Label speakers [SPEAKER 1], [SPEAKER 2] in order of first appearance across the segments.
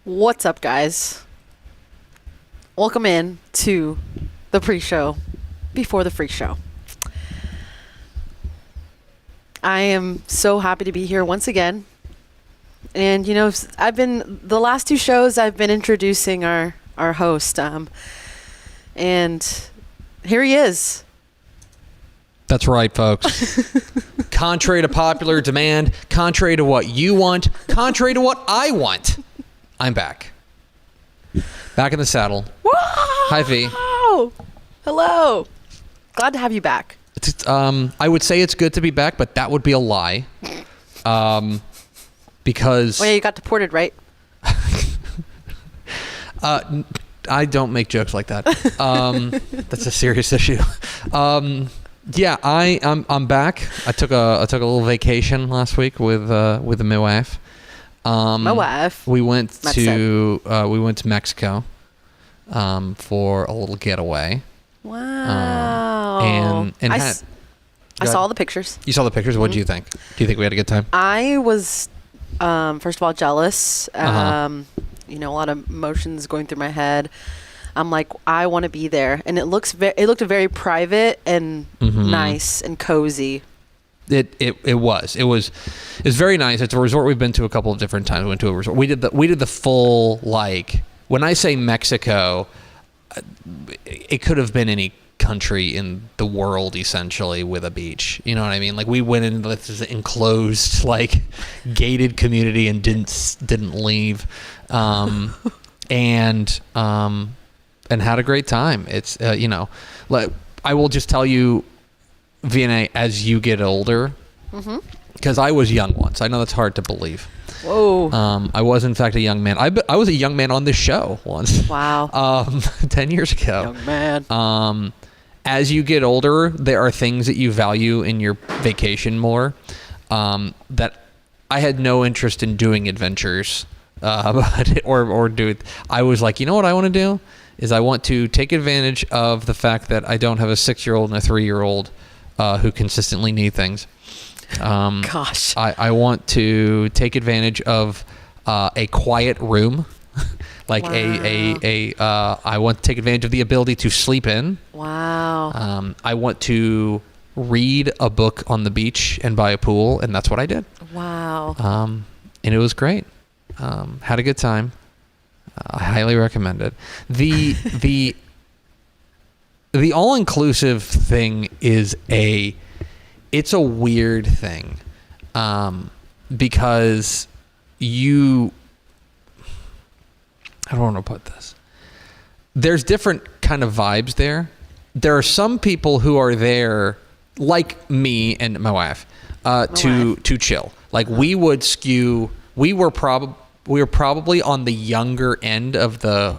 [SPEAKER 1] What's up, guys? Welcome in to the pre-show before the freak show. I am so happy to be here once again. And, you know, the last two shows I've been introducing our host. And here he is.
[SPEAKER 2] That's right, folks. Contrary to popular demand, contrary to what you want, contrary to what I want, I'm back. Back in the saddle.
[SPEAKER 1] Whoa!
[SPEAKER 2] Hi, V.
[SPEAKER 1] Hello. Glad to have you back.
[SPEAKER 2] I would say it's good to be back, but that would be a lie. Because...
[SPEAKER 1] Oh, yeah, you got deported, right?
[SPEAKER 2] I don't make jokes like that. That's a serious issue. Yeah, I'm back. I took a little vacation last week with my wife.
[SPEAKER 1] My wife.
[SPEAKER 2] We went to Mexico for a little getaway.
[SPEAKER 1] Wow.
[SPEAKER 2] And
[SPEAKER 1] I saw the pictures.
[SPEAKER 2] You saw the pictures. What did you think? Do you think we had a good time?
[SPEAKER 1] I was first of all jealous. You know, a lot of emotions going through my head. I'm like, I want to be there, and it looked very private and nice and cozy.
[SPEAKER 2] It was very nice. It's a resort we've been to a couple of different times. We went to a resort. We did the full, like, when I say Mexico, it could have been any country in the world essentially with a beach. You know what I mean? Like, we went into this enclosed, like, gated community and didn't leave, and had a great time. It's you know, like, I will just tell you, VNA, as you get older, because I was young once. I know that's hard to believe.
[SPEAKER 1] Whoa.
[SPEAKER 2] I was, in fact, a young man. I was a young man on this show once.
[SPEAKER 1] Wow.
[SPEAKER 2] 10 years ago.
[SPEAKER 1] Young man.
[SPEAKER 2] As you get older, there are things that you value in your vacation more. That I had no interest in doing adventures, or do it. I was like, you know what I want to do is I want to take advantage of the fact that I don't have a 6-year-old and a 3-year-old who consistently need things.
[SPEAKER 1] Gosh.
[SPEAKER 2] I want to take advantage of a quiet room. Like, wow. I want to take advantage of the ability to sleep in.
[SPEAKER 1] Wow.
[SPEAKER 2] I want to read a book on the beach and by a pool, and that's what I did.
[SPEAKER 1] Wow.
[SPEAKER 2] And it was great. Had a good time. I highly recommend it. The all-inclusive thing is it's a weird thing, because I don't want to put this. There's different kind of vibes there. There are some people who are there, like me and my wife, to chill. Like, we would skew. We were probably on the younger end of the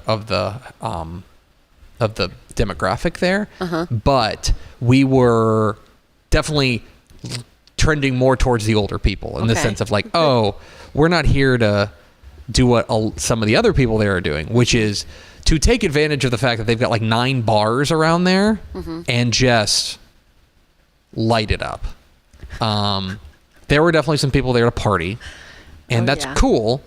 [SPEAKER 2] demographic there, but we were definitely trending more towards the older people in the sense of, like, oh, we're not here to do what some of the other people there are doing, which is to take advantage of the fact that they've got like 9 bars around there and just light it up. There were definitely some people there to party, and that's cool.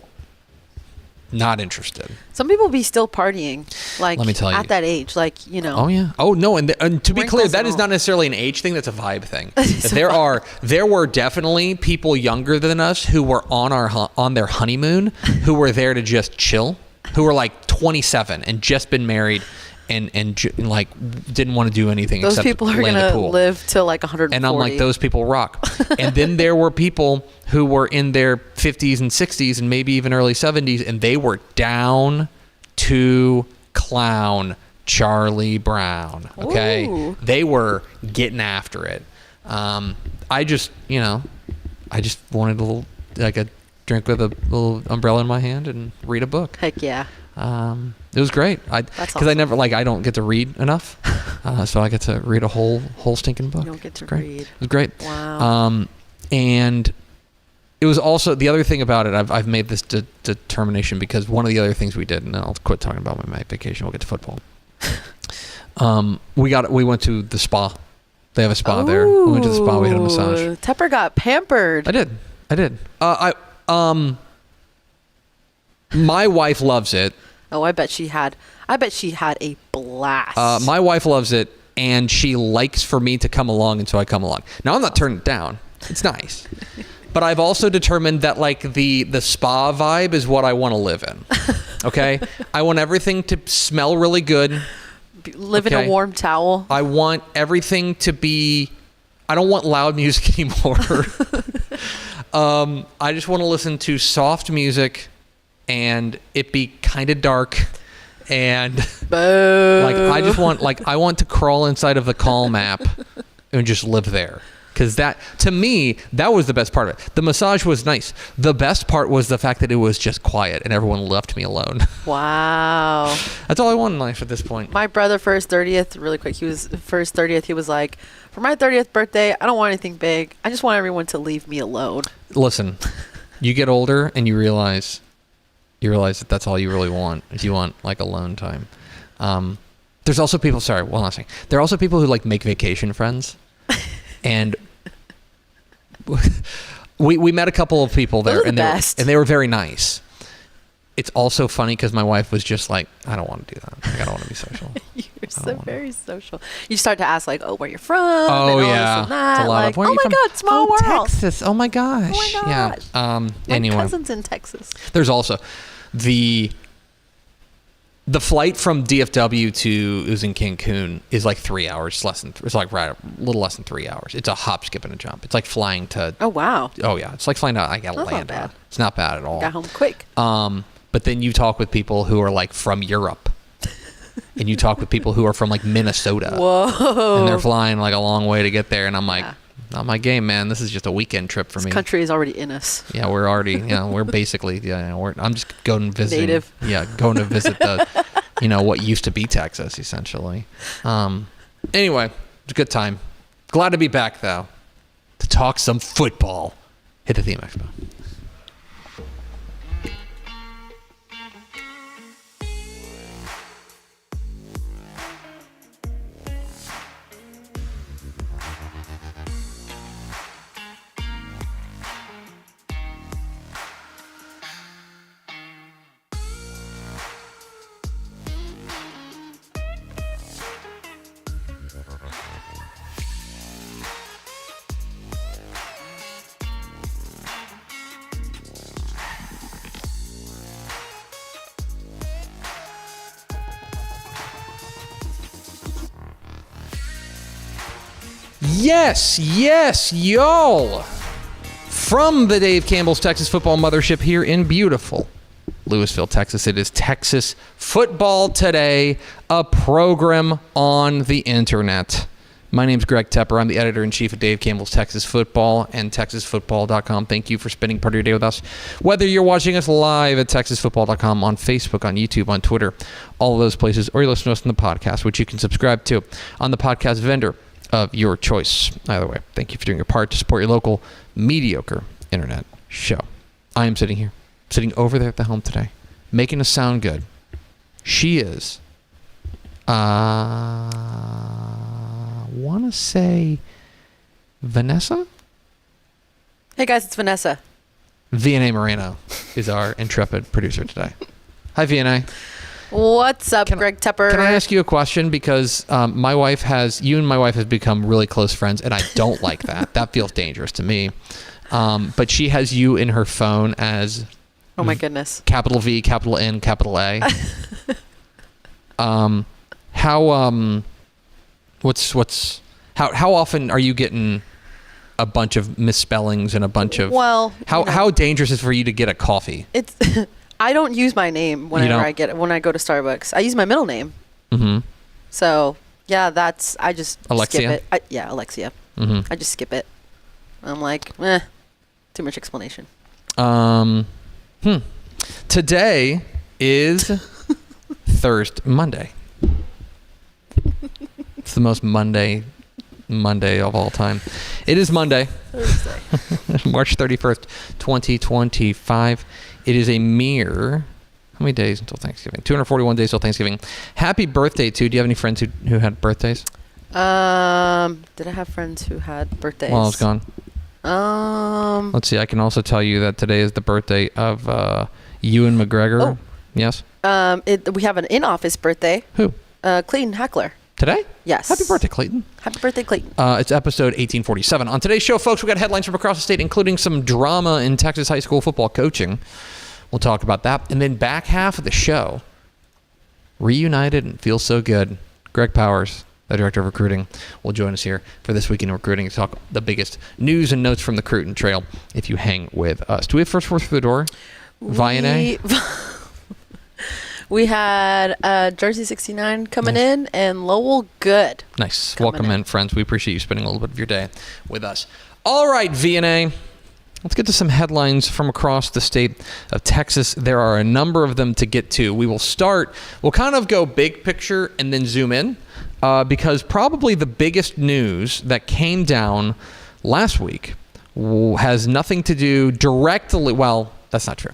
[SPEAKER 2] Not interested.
[SPEAKER 1] Some people be still partying, like,
[SPEAKER 2] let me tell you,
[SPEAKER 1] at that age, like, you know.
[SPEAKER 2] Oh yeah. Oh no, and to be clear, that is not necessarily an age thing. That's a vibe thing. There were definitely people younger than us who were on their honeymoon, who were there to just chill, who were like 27 and just been married, and like didn't want to do anything.
[SPEAKER 1] Those
[SPEAKER 2] except
[SPEAKER 1] people are gonna live till like 140.
[SPEAKER 2] And I'm like, those people rock. And then there were people who were in their 50s and 60s and maybe even early 70s, and they were down to clown Charlie Brown. Okay.
[SPEAKER 1] Ooh.
[SPEAKER 2] They were getting after it. I just wanted a drink with a little umbrella in my hand and read a book.
[SPEAKER 1] Heck yeah.
[SPEAKER 2] It was great. Because I never, like, I don't get to read enough, so I get to read a whole stinking book.
[SPEAKER 1] You don't get to
[SPEAKER 2] read.
[SPEAKER 1] It
[SPEAKER 2] was great.
[SPEAKER 1] Wow.
[SPEAKER 2] And it was also, the other thing about it, I've made this determination because one of the other things we did, and I'll quit talking about my vacation. We'll get to football. We went to the spa. They have a spa there. We went to the spa. We had a massage.
[SPEAKER 1] Tepper got pampered.
[SPEAKER 2] I did. My wife loves it.
[SPEAKER 1] Oh, I bet she had a blast.
[SPEAKER 2] My wife loves it, and she likes for me to come along, and so I come along. Now, I'm not turning it down. It's nice. But I've also determined that, like, the spa vibe is what I want to live in. Okay? I want everything to smell really good.
[SPEAKER 1] Live in a warm towel.
[SPEAKER 2] I want everything to be... I don't want loud music anymore. I just want to listen to soft music and it be kind of dark. And like I want to crawl inside of the Calm app and just live there. Because that, to me, that was the best part of it. The massage was nice. The best part was the fact that it was just quiet and everyone left me alone.
[SPEAKER 1] Wow.
[SPEAKER 2] That's all I want in life at this point.
[SPEAKER 1] My brother for his 30th, really quick, he was like, for my 30th birthday, I don't want anything big. I just want everyone to leave me alone.
[SPEAKER 2] Listen, you get older and you realize that that's all you really want. If you want, like, alone time. There's also people, sorry, one last thing. There are also people who, like, make vacation friends. And we met a couple of people there, and they were very nice. It's also funny because my wife was just like, I don't want to do that. Like, I don't want to be social.
[SPEAKER 1] You're so very social. You start to ask, like, oh, where you're from?
[SPEAKER 2] Oh,
[SPEAKER 1] and
[SPEAKER 2] yeah.
[SPEAKER 1] This and that.
[SPEAKER 2] It's a lot
[SPEAKER 1] like,
[SPEAKER 2] of, where
[SPEAKER 1] oh
[SPEAKER 2] are you
[SPEAKER 1] my
[SPEAKER 2] from?
[SPEAKER 1] God, small world.
[SPEAKER 2] Texas. Oh my gosh.
[SPEAKER 1] Oh my gosh.
[SPEAKER 2] Yeah. Anyway.
[SPEAKER 1] My cousin's in Texas.
[SPEAKER 2] There's also the flight from DFW to, it was in Cancun, is like 3 hours. It's like a little less than 3 hours. It's a hop, skip, and a jump. It's like flying to.
[SPEAKER 1] Oh wow.
[SPEAKER 2] Oh yeah, it's like flying to Atlanta.
[SPEAKER 1] Not bad.
[SPEAKER 2] It's not bad at all.
[SPEAKER 1] Got home quick.
[SPEAKER 2] But then you talk with people who are like from Europe, and you talk with people who are from like Minnesota.
[SPEAKER 1] Whoa.
[SPEAKER 2] And they're flying like a long way to get there, and I'm like. Yeah. Not my game, man. This is just a weekend trip for me.
[SPEAKER 1] This country is already in us.
[SPEAKER 2] Yeah, we're already, we're basically, I'm just going to visit.
[SPEAKER 1] Native.
[SPEAKER 2] Yeah, going to visit the, what used to be Texas, essentially. Anyway, it's a good time. Glad to be back, though, to talk some football. Hit the theme, Expo. Yes, y'all. From the Dave Campbell's Texas Football Mothership here in beautiful Lewisville, Texas, it is Texas Football Today, a program on the internet. My name's Greg Tepper. I'm the editor-in-chief of Dave Campbell's Texas Football and TexasFootball.com. Thank you for spending part of your day with us. Whether you're watching us live at TexasFootball.com, on Facebook, on YouTube, on Twitter, all of those places, or you listen to us on the podcast, which you can subscribe to on the podcast vendor of your choice. Either way, thank you for doing your part to support your local mediocre internet show. I am sitting over there at the helm today, making us sound good. She is, want to say Vanessa?
[SPEAKER 1] Hey guys, it's Vanessa.
[SPEAKER 2] VNA Moreno is our intrepid producer today. Hi, VNA.
[SPEAKER 1] What's up, Greg Tepper?
[SPEAKER 2] Can I ask you a question? Because you and my wife have become really close friends, and I don't like that. That feels dangerous to me. But she has you in her phone as...
[SPEAKER 1] Oh my goodness.
[SPEAKER 2] Capital V, capital N, capital A. How often are you getting a bunch of misspellings and a bunch of...
[SPEAKER 1] Well...
[SPEAKER 2] How dangerous is it for you to get a coffee?
[SPEAKER 1] It's... I don't use my name when I go to Starbucks. I use my middle name. Mm-hmm. So yeah, I just
[SPEAKER 2] Alexia?
[SPEAKER 1] skip it. Alexia. Mm-hmm. I just skip it. I'm like, too much explanation.
[SPEAKER 2] Today is Monday. It's the most Monday of all time. It is Monday. Thursday. March 31st, 2025. It is a mere, how many days until Thanksgiving? 241 days till Thanksgiving. Happy birthday to, do you have any friends who had birthdays?
[SPEAKER 1] Did I have friends who had birthdays?
[SPEAKER 2] While I was gone. Let's see, I can also tell you that today is the birthday of Ewan McGregor.
[SPEAKER 1] Oh.
[SPEAKER 2] Yes.
[SPEAKER 1] We have an in-office birthday.
[SPEAKER 2] Who?
[SPEAKER 1] Clayton Hackler.
[SPEAKER 2] Today?
[SPEAKER 1] Yes.
[SPEAKER 2] Happy birthday, Clayton.
[SPEAKER 1] Happy birthday, Clayton.
[SPEAKER 2] It's episode 1847. On today's show, folks, we got headlines from across the state, including some drama in Texas high school football coaching. We'll talk about that. And then back half of the show, reunited and feels so good. Greg Powers, the director of recruiting, will join us here for This Week in Recruiting to talk the biggest news and notes from the Cruton Trail if you hang with us. Do we have first fourth through the door? VNA?
[SPEAKER 1] We had Jersey 69 coming in and Lowell Good.
[SPEAKER 2] Nice. Welcome in, friends. We appreciate you spending a little bit of your day with us. All right, VNA. Let's get to some headlines from across the state of Texas. There are a number of them to get to. We'll kind of go big picture and then zoom in because probably the biggest news that came down last week has nothing to do directly, well, that's not true.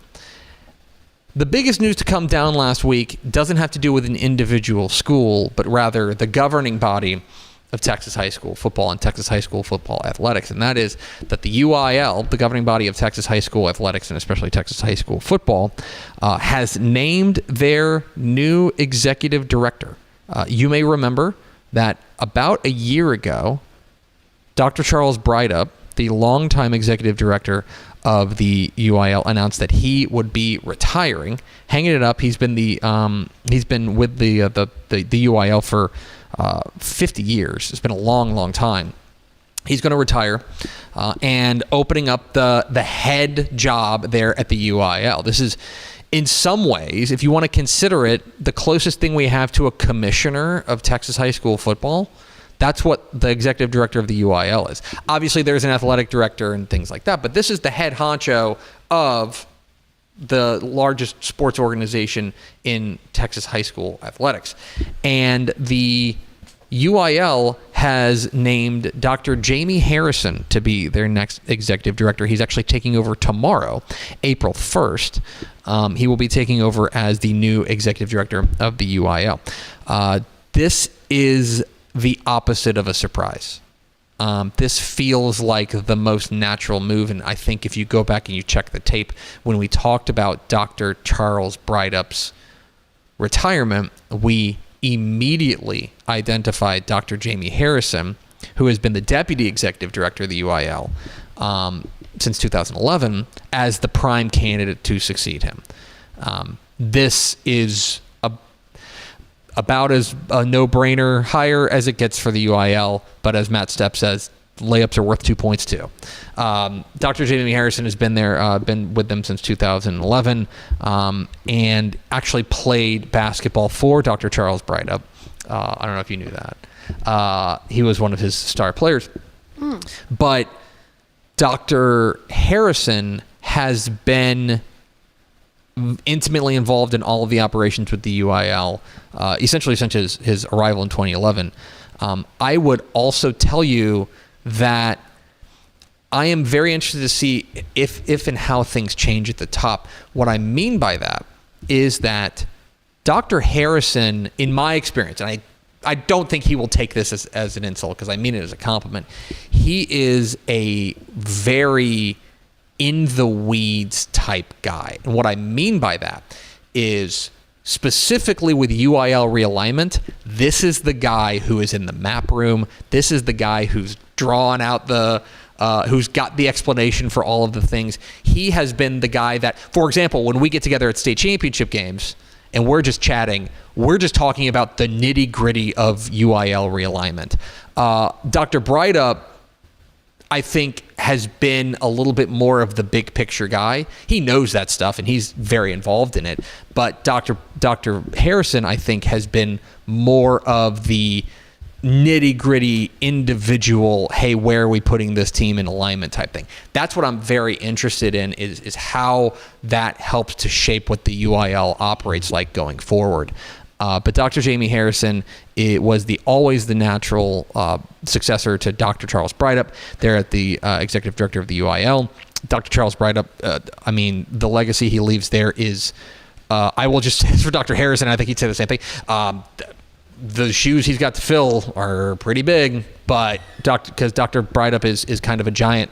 [SPEAKER 2] The biggest news to come down last week doesn't have to do with an individual school, but rather the governing body of Texas high school football and Texas high school football athletics. And that is that the UIL, the governing body of Texas high school athletics and especially Texas high school football, has named their new executive director. You may remember that about a year ago, Dr. Charles Breidup, the longtime executive director of the UIL, announced that he would be retiring, hanging it up. He's been with the UIL for 50 years. It's been a long, long time. He's going to retire and opening up the head job there at the UIL. This is, in some ways, if you want to consider it, the closest thing we have to a commissioner of Texas high school football. That's what the executive director of the UIL is. Obviously, there's an athletic director and things like that, but this is the head honcho of the largest sports organization in Texas high school athletics. And the UIL has named Dr. Jamey Harrison to be their next executive director. He's actually taking over tomorrow, April 1st. He will be taking over as the new executive director of the UIL. This is the opposite of a surprise. This feels like the most natural move, and I think if you go back and you check the tape, when we talked about Dr. Charles Breidup's retirement, we immediately identified Dr. Jamey Harrison, who has been the deputy executive director of the UIL since 2011, as the prime candidate to succeed him. This is about as a no-brainer hire as it gets for the UIL, but as Matt Stepp says, layups are worth 2 points too. Dr. Jamey Harrison has been there, been with them since 2011, and actually played basketball for Dr. Charles Breidup. I don't know if you knew that. He was one of his star players. But Dr. Harrison has been intimately involved in all of the operations with the UIL, essentially since his arrival in 2011. I would also tell you that I am very interested to see if and how things change at the top. What I mean by that is that Dr. Harrison, in my experience, and I don't think he will take this as an insult because I mean it as a compliment, he is a very in the weeds type guy. And what I mean by that is specifically with UIL realignment, this is the guy who is in the map room. This is the guy who's drawn out who's got the explanation for all of the things. He has been the guy that, for example, when we get together at state championship games and we're just chatting, we're just talking about the nitty gritty of UIL realignment. Dr. Breidup, I think, has been a little bit more of the big picture guy. He knows that stuff and he's very involved in it. But Dr. Harrison, I think, has been more of the nitty gritty individual, hey, where are we putting this team in alignment type thing. That's what I'm very interested in is how that helps to shape what the UIL operates like going forward. But Dr. Jamey Harrison was always the natural successor to Dr. Charles Breidup there at the executive director of the UIL. Dr. Charles Breidup, the legacy he leaves there is, I will just say this for Dr. Harrison, I think he'd say the same thing, the shoes he's got to fill are pretty big, but because Dr. Breidup is kind of a giant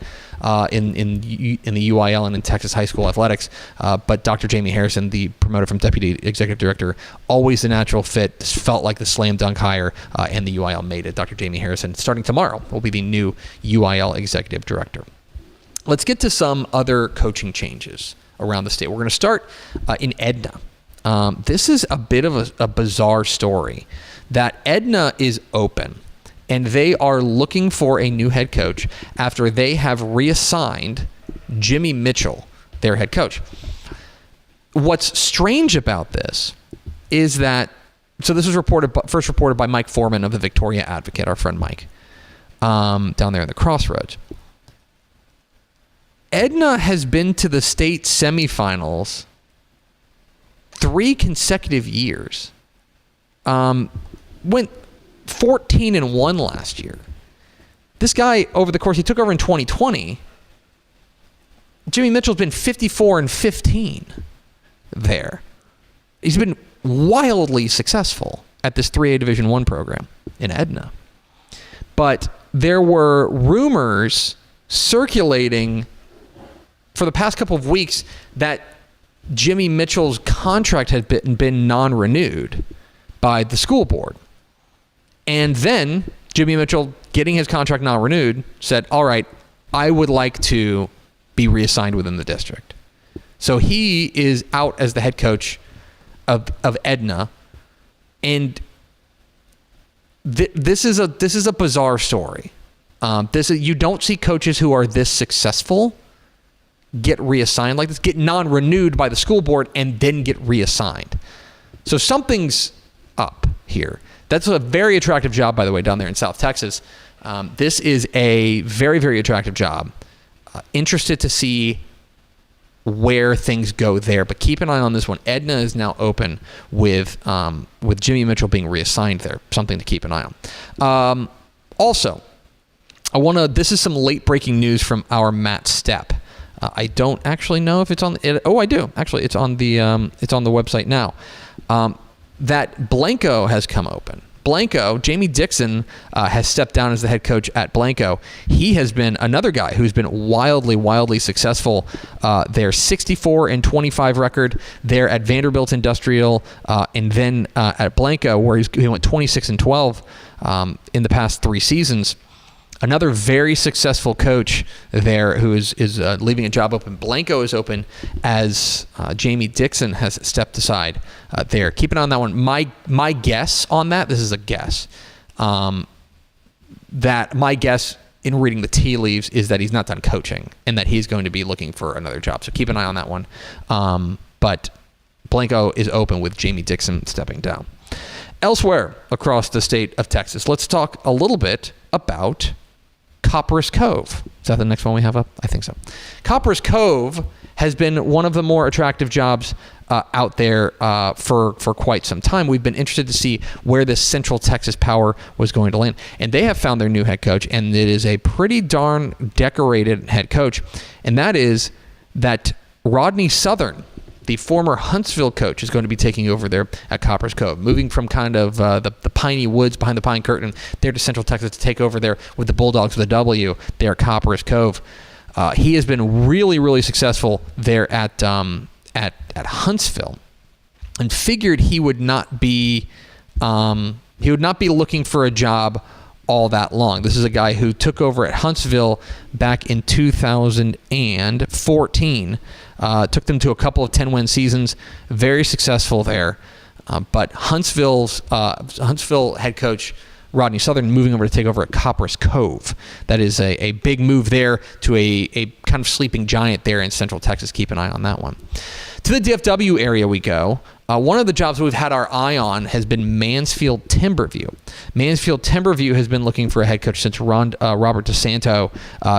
[SPEAKER 2] in the UIL and in Texas high school athletics, but Dr. Jamey Harrison, the promoted from deputy executive director, always the natural fit. This felt like the slam dunk hire, and the UIL made it. Dr. Jamey Harrison, starting tomorrow, will be the new UIL executive director. Let's get to some other coaching changes around the state. We're going to start in Edna. This is a bit of a bizarre story that Edna is open and they are looking for a new head coach after they have reassigned Jimmy Mitchell, their head coach. What's strange about this is that, so this was first reported by Mike Foreman of the Victoria Advocate, our friend Mike, down there in the Crossroads. Edna has been to the state semifinals 3 consecutive years. Went 14-1 last year. This guy, over the course, he took over in 2020. Jimmy Mitchell's been 54-15 there. He's been wildly successful at this 3A Division I program in Edna. But there were rumors circulating for the past couple of weeks that Jimmy Mitchell's contract had been non-renewed by the school board. And then Jimmy Mitchell, getting his contract non-renewed, said, all right, I would like to be reassigned within the district. So he is out as the head coach of Edna. And this is a bizarre story. You don't see coaches who are this successful get reassigned like this, get non-renewed by the school board, and then get reassigned. So something's up here. That's a very attractive job, by the way, down there in South Texas. This is a very, very attractive job. Interested to see where things go there, but keep an eye on this one. Edna is now open with Jimmy Mitchell being reassigned there. Something to keep an eye on. Also, this is some late breaking news from our Matt Stepp. I don't actually know if it's on. I do actually. It's on the website now. That Blanco has come open. Blanco, Jamey Dixon, has stepped down as the head coach at Blanco. He has been another guy who's been wildly successful. Their 64-25 record there at Vanderbilt Industrial, and then at Blanco, where he went 26-12 in the past 3 seasons. Another very successful coach there who is leaving a job open. Blanco is open as Jamey Dixon has stepped aside there. Keep an eye on that one. My guess on that, this is a guess, that my guess in reading the tea leaves is that he's not done coaching and that he's going to be looking for another job. So keep an eye on that one. But Blanco is open with Jamey Dixon stepping down. Elsewhere across the state of Texas, let's talk a little bit about Copperas Cove. Is that the next one we have up? I think so. Copperas Cove has been one of the more attractive jobs out there for quite some time. We've been interested to see where this Central Texas power was going to land. And they have found their new head coach, and it is a pretty darn decorated head coach. And that is that Rodney Southern, the former Huntsville coach, is going to be taking over there at Copperas Cove, moving from kind of the piney woods behind the pine curtain there to Central Texas to take over there with the Bulldogs with a W there at Copperas Cove. He has been really successful there at Huntsville, and figured he would not be looking for a job all that long. This is a guy who took over at Huntsville back in 2014. Took them to a couple of 10-win seasons. Very successful there. But Huntsville head coach Rodney Southern moving over to take over at Copperas Cove. That is a big move there to a kind of sleeping giant there in Central Texas. Keep an eye on that one. To the DFW area we go. One of the jobs we've had our eye on has been Mansfield Timberview. Mansfield Timberview has been looking for a head coach since Robert DeSanto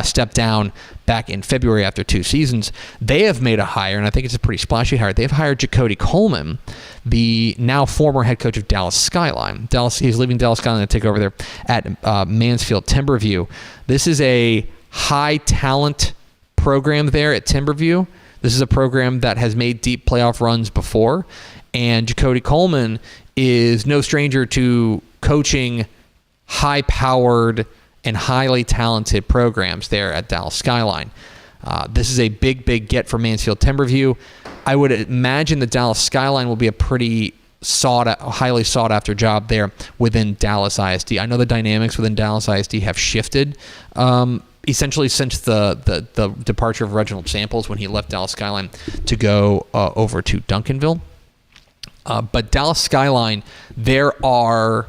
[SPEAKER 2] stepped down back in February after 2 seasons. They have made a hire, and I think it's a pretty splashy hire. They've hired Jacody Coleman, the now former head coach of Dallas Skyline. He's leaving Dallas Skyline to take over there at Mansfield Timberview. This is a high talent program there at Timberview. This is a program that has made deep playoff runs before, and Cody Coleman is no stranger to coaching high-powered and highly talented programs there at Dallas Skyline. This is a big get for Mansfield Timberview. I would imagine the Dallas Skyline will be a pretty highly sought after job there within Dallas ISD. I know the dynamics within Dallas ISD have shifted essentially since the departure of Reginald Samples when he left Dallas Skyline to go over to Duncanville. But Dallas Skyline, there are,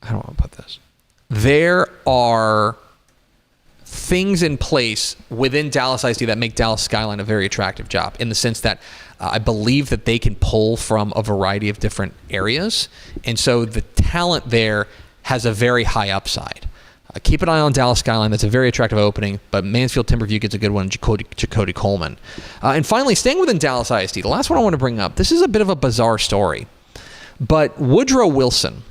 [SPEAKER 2] how do I want to put this? There are things in place within Dallas ISD that make Dallas Skyline a very attractive job, in the sense that I believe that they can pull from a variety of different areas. And so the talent there has a very high upside. Keep an eye on Dallas Skyline. That's a very attractive opening, but Mansfield Timberview gets a good one, Cody Coleman. And finally, staying within Dallas ISD, the last one I want to bring up, this is a bit of a bizarre story, but Woodrow Wilson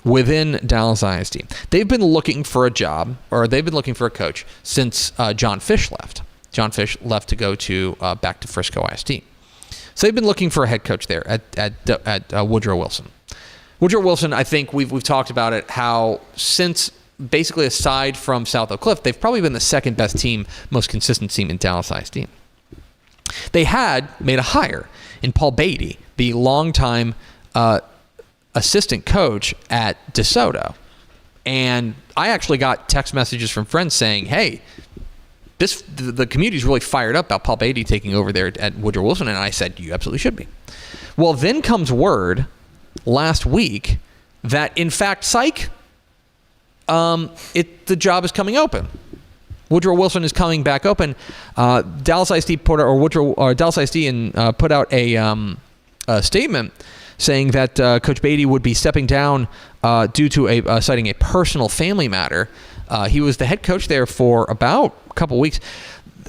[SPEAKER 2] within Dallas ISD, they've been looking for a job, or they've been looking for a coach since John Fish left. John Fish left to go to back to Frisco ISD. So they've been looking for a head coach there at Woodrow Wilson. Woodrow Wilson, I think we've talked about it, how since basically aside from South Oak Cliff, they've probably been the second best team, most consistent team in Dallas ISD. They had made a hire in Paul Beatty, the longtime assistant coach at DeSoto. And I actually got text messages from friends saying, hey, the community's really fired up about Paul Beatty taking over there at Woodrow Wilson. And I said, you absolutely should be. Well, then comes word last week that, in fact, psych, the job is coming open. Woodrow Wilson is coming back open. Dallas ISD put out a statement saying that Coach Beatty would be stepping down due to citing a personal family matter. He was the head coach there for about a couple weeks.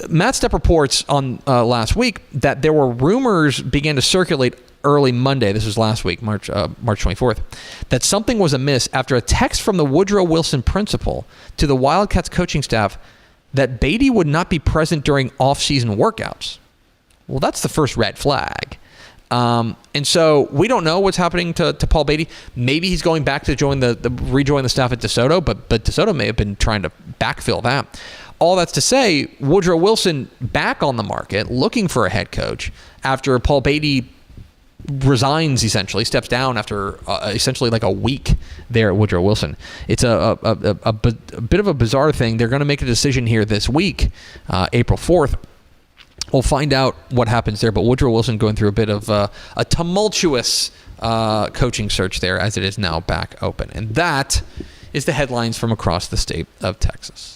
[SPEAKER 2] Matt Stepp reports on last week that there were rumors began to circulate early Monday, this was last week, March 24th, that something was amiss after a text from the Woodrow Wilson principal to the Wildcats coaching staff that Beatty would not be present during off-season workouts. Well, that's the first red flag. And so we don't know what's happening to Paul Beatty. Maybe he's going back to rejoin the staff at DeSoto, but DeSoto may have been trying to backfill that. All that's to say, Woodrow Wilson back on the market, looking for a head coach after Paul Beatty resigns, essentially steps down after essentially like a week there at Woodrow Wilson. It's a bit of a bizarre thing. They're going to make a decision here this week, April 4th. We'll find out what happens there, but Woodrow Wilson going through a bit of a tumultuous coaching search there, as it is now back open. And that is the headlines from across the state of Texas.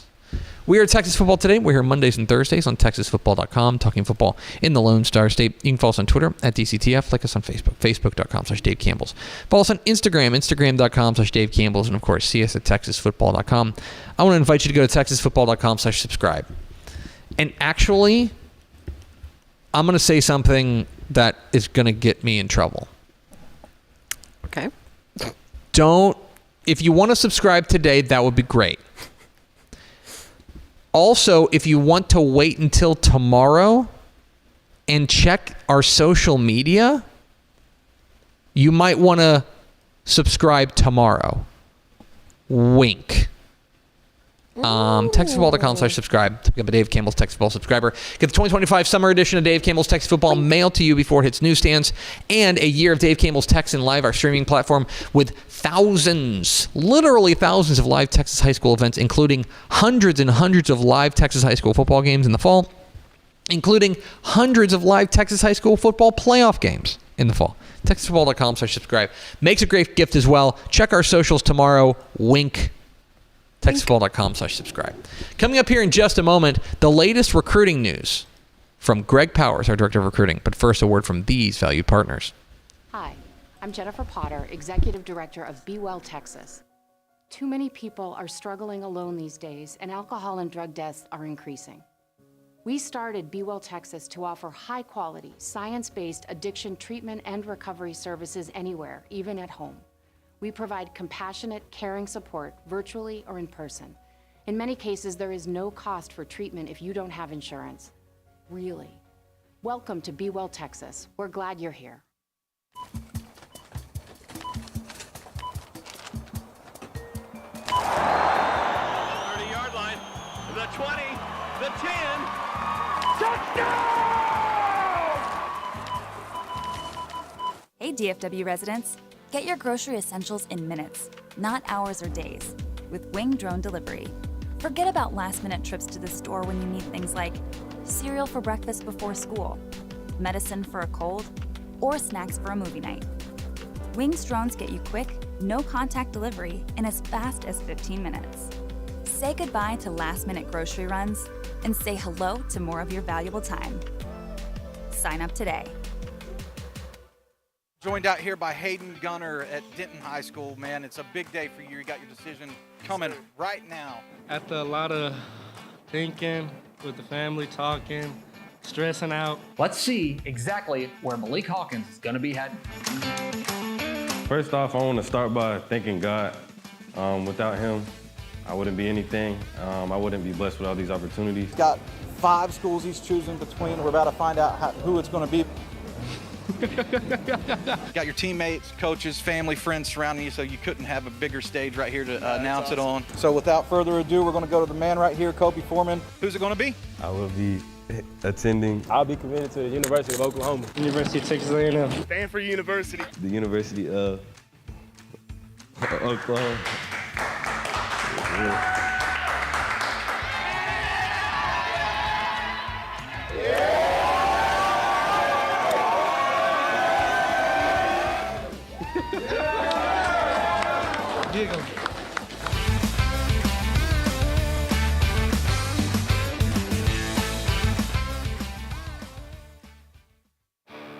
[SPEAKER 2] We are Texas Football Today. We're here Mondays and Thursdays on TexasFootball.com, talking football in the Lone Star State. You can follow us on Twitter at DCTF. Like us on Facebook, Facebook.com/Dave Campbell's. Follow us on Instagram, Instagram.com/Dave Campbell's. And, of course, see us at TexasFootball.com. I want to invite you to go to TexasFootball.com/subscribe. And actually, I'm going to say something that is going to get me in trouble.
[SPEAKER 1] Okay.
[SPEAKER 2] If you want to subscribe today, that would be great. Also, if you want to wait until tomorrow and check our social media, you might want to subscribe tomorrow. Wink. TexasFootball.com/subscribe to become a Dave Campbell's Texas Football subscriber. Get the 2025 summer edition of Dave Campbell's Texas Football mailed to you before it hits newsstands, and a year of Dave Campbell's Texan Live, our streaming platform, with literally thousands of live Texas high school events, including hundreds and hundreds of live Texas high school football games in the fall, including hundreds of live Texas high school football playoff games in the fall. TexasFootball.com/subscribe. Makes a great gift as well. Check our socials tomorrow. Wink. TexasFootball.com/subscribe. Coming up here in just a moment, the latest recruiting news from Greg Powers, our Director of Recruiting. But first, a word from these valued partners.
[SPEAKER 3] Hi, I'm Jennifer Potter, Executive Director of Be Well Texas. Too many people are struggling alone these days, and alcohol and drug deaths are increasing. We started Be Well Texas to offer high-quality, science-based addiction treatment and recovery services anywhere, even at home. We provide compassionate, caring support virtually or in person. In many cases, there is no cost for treatment if you don't have insurance. really. Welcome to Be Well, Texas. We're glad you're here.
[SPEAKER 4] 30-yard line, the 20, the 10. Touchdown!
[SPEAKER 5] Hey, DFW residents. Get your grocery essentials in minutes, not hours or days, with Wing Drone Delivery. Forget about last-minute trips to the store when you need things like cereal for breakfast before school, medicine for a cold, or snacks for a movie night. Wings drones get you quick, no-contact delivery in as fast as 15 minutes. Say goodbye to last-minute grocery runs and say hello to more of your valuable time. Sign up today.
[SPEAKER 6] Joined out here by Hayden Gunner at Denton High School. Man, it's a big day for you. You got your decision coming right now.
[SPEAKER 7] After a lot of thinking, with the family talking, stressing out.
[SPEAKER 8] Let's see exactly where Malik Hawkins is going to be heading.
[SPEAKER 9] First off, I want to start by thanking God. Without him, I wouldn't be anything. I wouldn't be blessed with all these opportunities.
[SPEAKER 6] He's got 5 schools he's choosing between. We're about to find out who it's going to be. Got your teammates, coaches, family, friends surrounding you, so you couldn't have a bigger stage right here to announce it on. So without further ado, we're going to go to the man right here, Kobe Foreman. Who's it going to be?
[SPEAKER 9] I will be attending.
[SPEAKER 10] I'll be committed to the University of Oklahoma.
[SPEAKER 7] University of Texas A&M.
[SPEAKER 4] Stanford University.
[SPEAKER 9] The University of Oklahoma.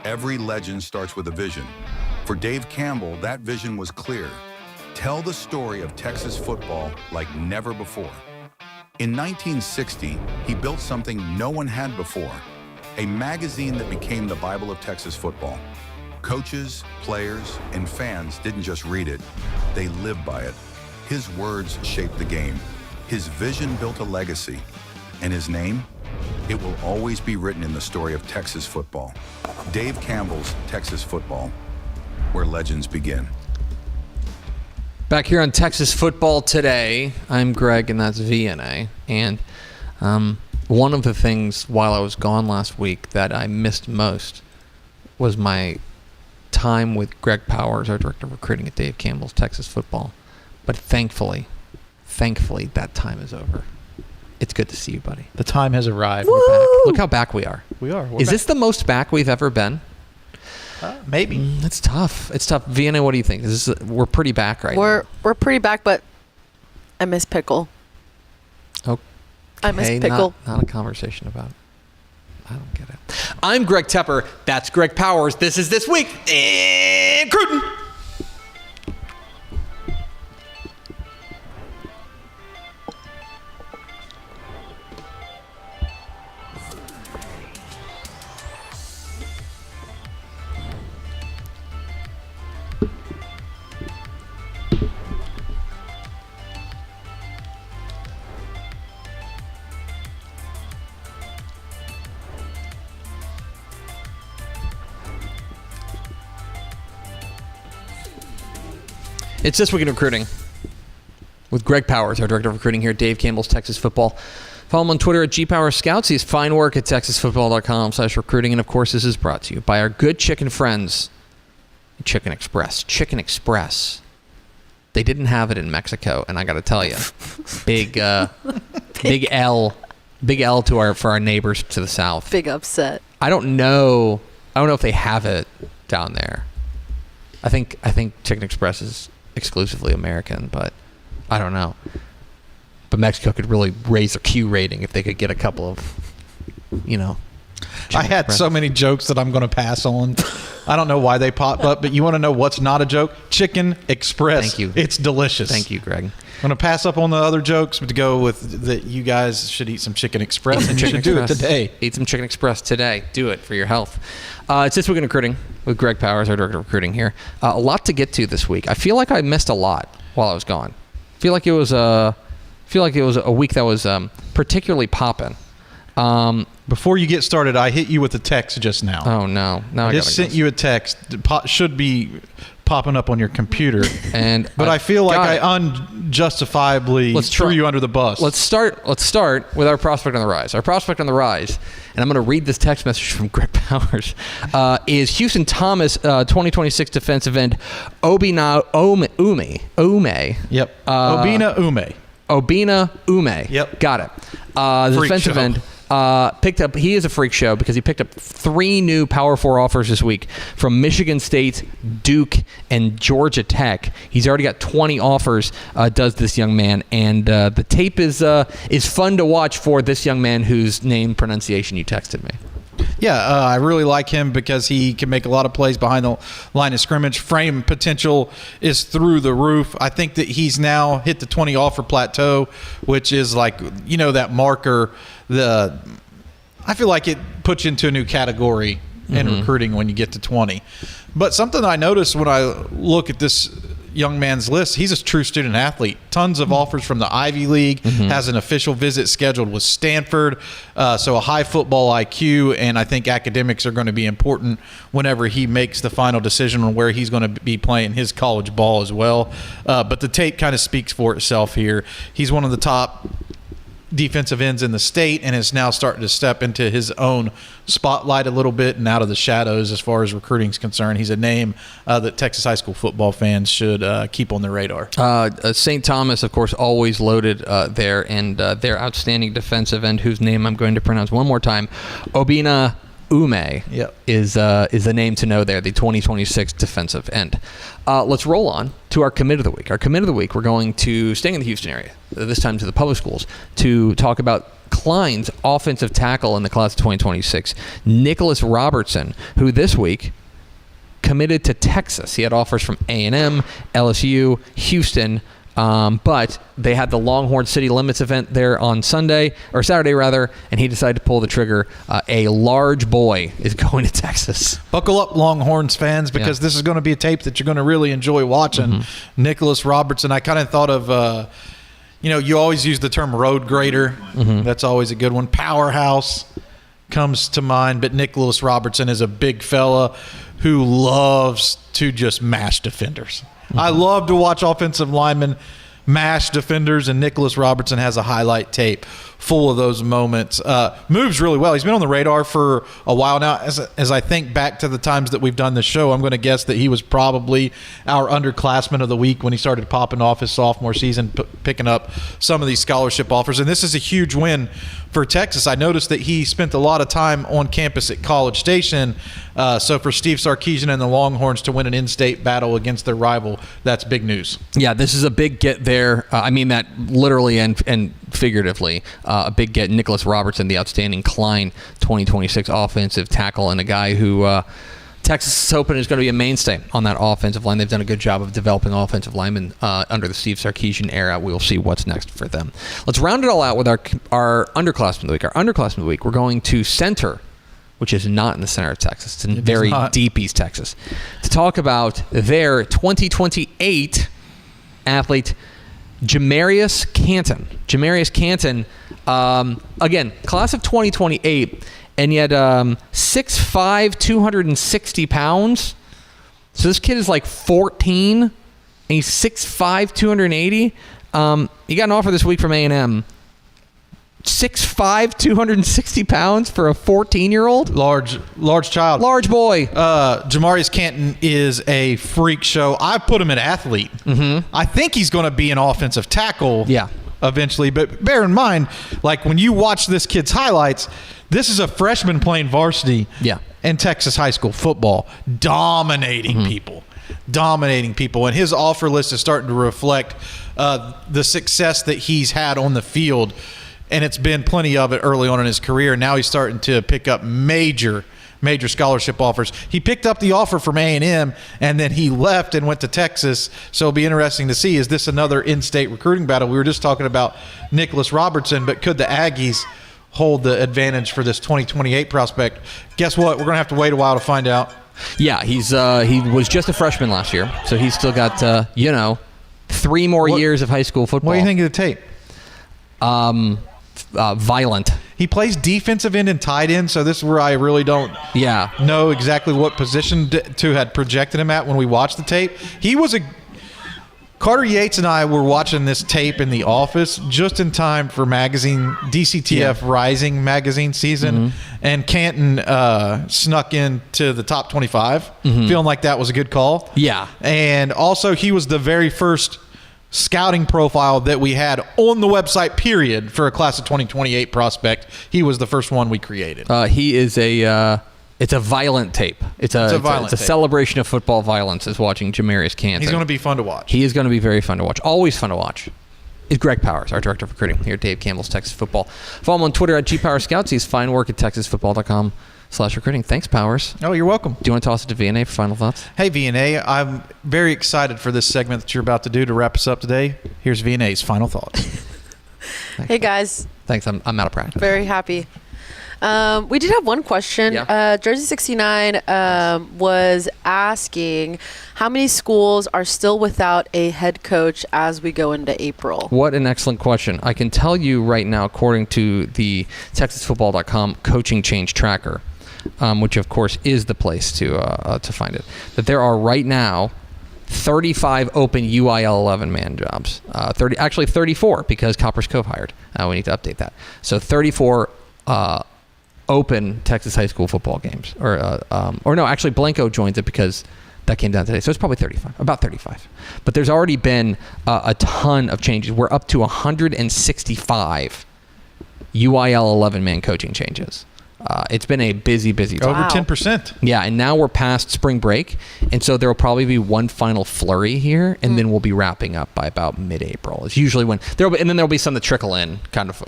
[SPEAKER 11] Every legend starts with a vision. For Dave Campbell, that vision was clear. Tell the story of Texas football like never before. In 1960, he built something no one had before, a magazine that became the Bible of Texas football. Coaches, players, and fans didn't just read it, they lived by it. His words shaped the game. His vision built a legacy. And his name? It will always be written in the story of Texas football. Dave Campbell's Texas Football, where legends begin.
[SPEAKER 2] Back here on Texas Football Today, I'm Greg, and that's VNA. And one of the things while I was gone last week that I missed most was my time with Greg Powers, our director of recruiting at Dave Campbell's Texas Football. But thankfully, that time is over. It's good to see you, buddy.
[SPEAKER 12] The time has arrived.
[SPEAKER 2] We're back. Look how back we are.
[SPEAKER 12] We are.
[SPEAKER 2] Is this the most back we've ever been?
[SPEAKER 12] Maybe.
[SPEAKER 2] It's tough. It's tough. Vienna, what do you think? We're pretty back right now.
[SPEAKER 1] We're pretty back, but I miss Pickle.
[SPEAKER 2] Okay.
[SPEAKER 1] I miss Pickle.
[SPEAKER 2] Not a conversation about it. I don't get it. I'm Greg Tepper. That's Greg Powers. This is This Week in Cruton. It's This Week in Recruiting with Greg Powers, our director of recruiting here at Dave Campbell's Texas Football. Follow him on Twitter at GPowersScouts. He has fine work at TexasFootball.com/recruiting. And, of course, this is brought to you by our good chicken friends, Chicken Express. Chicken Express. They didn't have it in Mexico, and I got to tell you, big L for our neighbors to the south.
[SPEAKER 1] Big upset.
[SPEAKER 2] I don't know if they have it down there. I think Chicken Express is exclusively American, but I don't know. But Mexico could really raise their Q rating if they could get a couple of,
[SPEAKER 12] I had so many jokes that I'm going to pass on. I don't know why they popped up, but you want to know what's not a joke? Chicken Express.
[SPEAKER 2] Thank you.
[SPEAKER 12] It's delicious.
[SPEAKER 2] Thank you, Greg.
[SPEAKER 12] I'm going to pass up on the other jokes, but to go with that you guys should eat some Chicken Express, and you should do it today.
[SPEAKER 2] Eat some Chicken Express today. Do it for your health. It's This Week in Recruiting with Greg Powers, our director of recruiting here. A lot to get to this week. I feel like I missed a lot while I was gone. I feel like it was a week that was particularly popping.
[SPEAKER 12] Before you get started, I hit you with a text just now.
[SPEAKER 2] Oh, no. Now I
[SPEAKER 12] just sent you a text. Should be popping up on your computer. But I feel like I unjustifiably threw you under the bus.
[SPEAKER 2] Let's start with our prospect on the rise. Our prospect on the rise, and I'm going to read this text message from Greg Powers, is Houston Thomas, 2026 defensive end, Obina Ume.
[SPEAKER 12] Yep. Obina Ume.
[SPEAKER 2] Obina Ume.
[SPEAKER 12] Yep.
[SPEAKER 2] Got it. The defensive end. He is a freak show because he picked up 3 new Power 4 offers this week from Michigan State, Duke, and Georgia Tech. He's already got 20 offers, does this young man, and the tape is fun to watch for this young man whose name pronunciation you texted me.
[SPEAKER 12] Yeah, I really like him because he can make a lot of plays behind the line of scrimmage. Frame potential is through the roof. I think that he's now hit the 20 offer plateau, which is like, that marker. I feel like it puts you into a new category in recruiting when you get to 20. But something I noticed when I look at this young man's list, he's a true student athlete. Tons of offers from the Ivy League, has an official visit scheduled with Stanford, so a high football IQ, and I think academics are going to be important whenever he makes the final decision on where he's going to be playing his college ball as well. But the tape kind of speaks for itself here. He's one of the top defensive ends in the state and is now starting to step into his own spotlight a little bit and out of the shadows as far as recruiting is concerned. He's a name that Texas high school football fans should keep on their radar.
[SPEAKER 2] St. Thomas, of course, always loaded there, and their outstanding defensive end, whose name I'm going to pronounce one more time, Obina Ume, is the name to know there, the 2026 defensive end. Let's roll on to our commit of the week. Our commit of the week, we're going to stay in the Houston area, this time to the public schools, to talk about Klein's offensive tackle in the class of 2026, Nicholas Robertson, who this week committed to Texas. He had offers from A&M, LSU, Houston, but they had the Longhorn City Limits event there on Saturday, and he decided to pull the trigger. A large boy is going to Texas.
[SPEAKER 12] Buckle up, Longhorns fans, because this is going to be a tape that you're going to really enjoy watching. Nicholas Robertson, I kind of thought of, you always use the term road grader. That's always a good one. Powerhouse comes to mind, but Nicholas Robertson is a big fella who loves to just mash defenders. I love to watch offensive linemen mash defenders, and Nicholas Robertson has a highlight tape full of those moments. Moves really well. He's been on the radar for a while now. As I think back to the times that we've done this show, I'm going to guess that he was probably our underclassman of the week when he started popping off his sophomore season, picking up some of these scholarship offers. And this is a huge win for Texas. I noticed that he spent a lot of time on campus at College Station. So for Steve Sarkisian and the Longhorns to win an in-state battle against their rival, that's big news.
[SPEAKER 2] Yeah, this is a big get there. I mean that literally and figuratively. A big get. Nicholas Robertson, the outstanding Klein 2026 offensive tackle, and a guy who Texas is hoping is going to be a mainstay on that offensive line. They've done a good job of developing offensive linemen under the Steve Sarkisian era. We'll see what's next for them. Let's round it all out with our underclassmen of the week. Our underclassmen of the week, we're going to center, which is not in the center of Texas. It's in very deep East Texas, to talk about their 2028 athlete, Jamarius Canton. Jamarius Canton, again, class of 2028, and yet 6'5", 260 pounds. So this kid is like 14, and he's 6'5", 280. He got an offer this week from A&M. 6'5", 260 pounds for a 14-year-old?
[SPEAKER 12] Large child.
[SPEAKER 2] Large boy.
[SPEAKER 12] Jamarius Canton is a freak show. I put him at athlete. I think he's going to be an offensive tackle eventually. But bear in mind, like when you watch this kid's highlights, this is a freshman playing varsity in Texas high school football, dominating people. And his offer list is starting to reflect the success that he's had on the field. And it's been plenty of it early on in his career. Now he's starting to pick up major scholarship offers. He picked up the offer from A&M, and then he left and went to Texas. So it'll be interesting to see, is this another in-state recruiting battle? We were just talking about Nicholas Robertson, but could the Aggies hold the advantage for this 2028 prospect? Guess what? We're going to have to wait a while to find out.
[SPEAKER 2] Yeah, he was just a freshman last year, so he's still got 3 more years of high school football.
[SPEAKER 12] What do you think of the tape?
[SPEAKER 2] Violent.
[SPEAKER 12] He plays defensive end and tight end, so this is where I really don't know exactly what position to had projected him at when we watched the tape. He was Carter Yates and I were watching this tape in the office just in time for DCTF Rising magazine season, and Canton snuck into the top 25, feeling like that was a good call.
[SPEAKER 2] Yeah.
[SPEAKER 12] And also he was the very first scouting profile that we had on the website, period, for a class of 2028 prospect. He was the first one we created.
[SPEAKER 2] He is it's a violent tape. It's a celebration of football violence is watching Jamarius Canton.
[SPEAKER 12] He's going to be fun to watch.
[SPEAKER 2] He is going to be very fun to watch. Always fun to watch. Is Greg Powers, our director of recruiting here at Dave Campbell's Texas Football. Follow him on Twitter at GPowersScouts. He's fine work at TexasFootball.com/recruiting. Thanks, Powers.
[SPEAKER 12] Oh, you're welcome.
[SPEAKER 2] Do you want to toss it to VNA for final thoughts?
[SPEAKER 12] Hey, VNA. I'm very excited for this segment that you're about to do to wrap us up today. Here's VNA's final thoughts.
[SPEAKER 1] Hey, guys.
[SPEAKER 2] Thanks. I'm out of practice.
[SPEAKER 1] Very happy. We did have one question.
[SPEAKER 2] Yeah.
[SPEAKER 1] Jersey 69 was asking how many schools are still without a head coach as we go into April.
[SPEAKER 2] What an excellent question. I can tell you right now, according to the TexasFootball.com coaching change tracker, which of course is the place to find it, that there are right now 35 open UIL 11-man jobs. 34 because Copper's Cove hired. We need to update that. So 34 open Texas high school football games, or no, actually Blanco joins it because that came down today, so it's probably 35, about 35. But there's already been a ton of changes. We're up to 165 UIL 11-man coaching changes. It's been a busy time.
[SPEAKER 12] Over 10%.
[SPEAKER 2] Yeah, and now we're past spring break, and so there will probably be one final flurry here, and then we'll be wrapping up by about mid-April. It's usually when and then there'll be some that trickle in, kind of,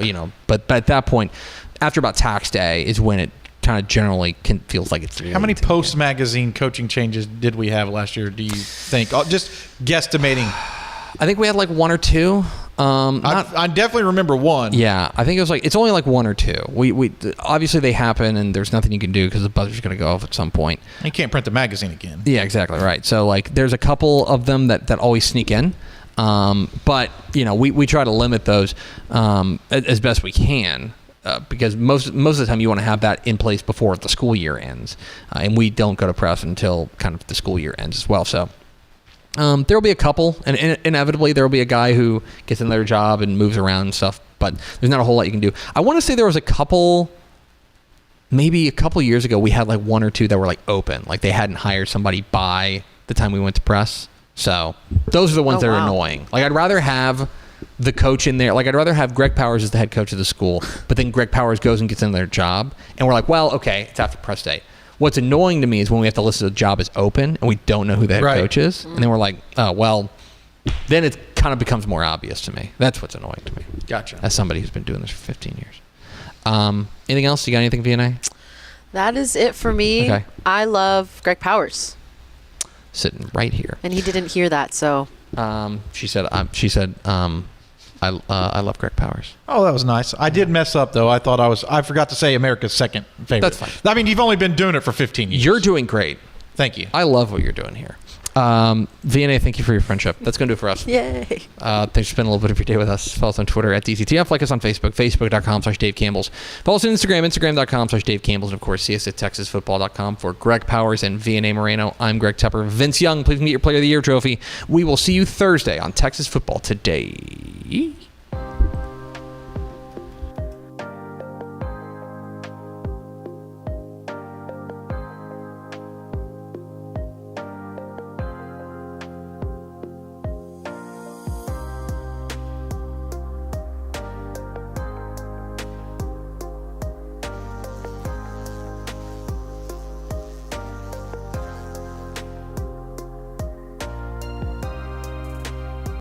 [SPEAKER 2] But at that point, after about tax day, is when it kind of generally feels like it's.
[SPEAKER 12] How many post-magazine coaching changes did we have last year, do you think? Just guesstimating.
[SPEAKER 2] I think we had like one or two.
[SPEAKER 12] I definitely remember one.
[SPEAKER 2] Yeah, I think it's only like one or two. We obviously they happen, and there's nothing you can do because the buzzer's going to go off at some point.
[SPEAKER 12] You can't print the magazine again.
[SPEAKER 2] Yeah, exactly right. So like, there's a couple of them that always sneak in, but we try to limit those as best we can. Because most of the time you want to have that in place before the school year ends, and we don't go to press until kind of the school year ends as well. So there will be a couple, and inevitably there will be a guy who gets in their job and moves around and stuff. But there's not a whole lot you can do. I want to say there was maybe a couple years ago, we had like one or two that were like open, like they hadn't hired somebody by the time we went to press. So those are the ones that are annoying. Like I'd rather have the coach in there. Like I'd rather have Greg Powers as the head coach of the school, but then Greg Powers goes and gets in their job, and we're like, well, okay, it's after press day. What's annoying to me is when we have to list the job as open and we don't know who the head coach is, and then we're like, oh, well, then it kind of becomes more obvious to me. That's what's annoying to me.
[SPEAKER 12] Gotcha.
[SPEAKER 2] As somebody who's been doing this for 15 years. Anything else? You got anything, VNA?
[SPEAKER 1] That is it for me.
[SPEAKER 2] Okay.
[SPEAKER 1] I love Greg Powers.
[SPEAKER 2] Sitting right here.
[SPEAKER 1] And he didn't hear that, so.
[SPEAKER 2] She said, I love Greg Powers.
[SPEAKER 12] Oh, that was nice. I did mess up, though. I forgot to say America's second favorite.
[SPEAKER 2] That's fine.
[SPEAKER 12] I mean, you've only been doing it for 15 years.
[SPEAKER 2] You're doing great.
[SPEAKER 12] Thank you.
[SPEAKER 2] I love what you're doing here. VNA, thank you for your friendship. That's going to do it for us.
[SPEAKER 1] Yay.
[SPEAKER 2] Thanks for spending a little bit of your day with us. Follow us on Twitter at DCTF. Like us on Facebook, facebook.com/Dave Campbell's. Follow us on Instagram, instagram.com/Dave Campbell's. And, of course, see us at TexasFootball.com. For Greg Powers and VNA Moreno, I'm Greg Tepper. Vince Young, please get your Player of the Year trophy. We will see you Thursday on Texas Football Today.